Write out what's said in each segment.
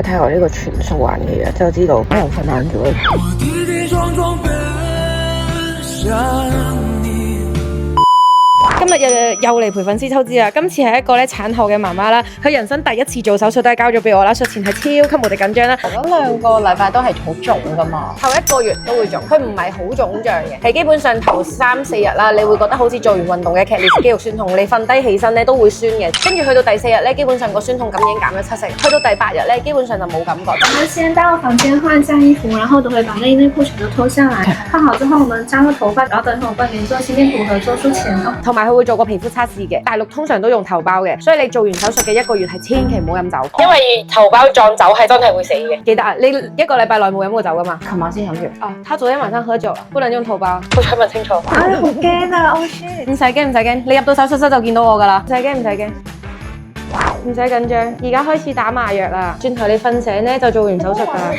睇我呢個全素顏嘅嘢，就知道我又瞓晏咗。今日又嚟陪粉絲抽脂啦！今次係一個咧產後嘅媽媽啦，佢人生第一次做手術都係交咗俾我啦，術前係超級無敵緊張啦。嗰2個禮拜都係好腫噶嘛，頭1個月都會腫，佢唔係好腫脹嘅，係基本上頭3、4日啦，你會覺得好似做完運動嘅劇烈肌肉酸痛，你瞓低起身咧都會酸嘅，跟住去到第4日咧，基本上個酸痛感已經減咗70%，去到第8日咧，基本上就冇感覺。我們先到房間換下衣服，然後都會把內褲全都脫下來，換好之後，我們紮好頭髮，然後等會我幫你做心電圖和做術前哦。同埋佢會做個皮膚測試嘅，大陸通常都用頭孢嘅，所以你做完手術嘅1個月係千祈唔好飲酒，因為頭孢撞酒係真係會死嘅。記得啊，你1個禮拜內冇飲過酒噶嘛？琴晚先飲完。哦，他昨天晚上喝酒了，不能用頭孢。好彩問清楚。哎，好驚啊！Oh shit！唔使驚，唔使驚，你入到手術室就見到我噶啦，唔使驚，唔使驚。唔使緊張，而家開始打麻藥啦。轉頭你瞓醒咧就做完手術噶啦。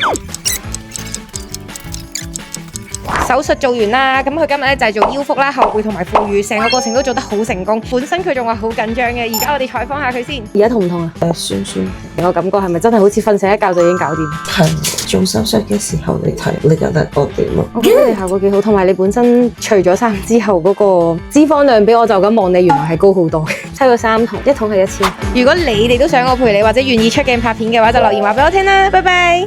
手術做完啦，咁佢今日咧就係做腰腹啦、後背同埋副乳，成個過程都做得好成功。本身佢仲話好緊張嘅，而家我哋採訪下佢先。而家痛唔痛啊？酸酸。我感覺係咪真係好似瞓醒一覺就已經搞掂？係做手術嘅時候你睇，你覺得我點啊？我覺得你效果幾好，同埋你本身除咗衫之後嗰個脂肪量比我就咁望你原來係高好多。抽咗3桶，1桶係1000。如果你哋都想我陪你或者願意出鏡拍片嘅話，就留言話俾我聽啦。拜拜。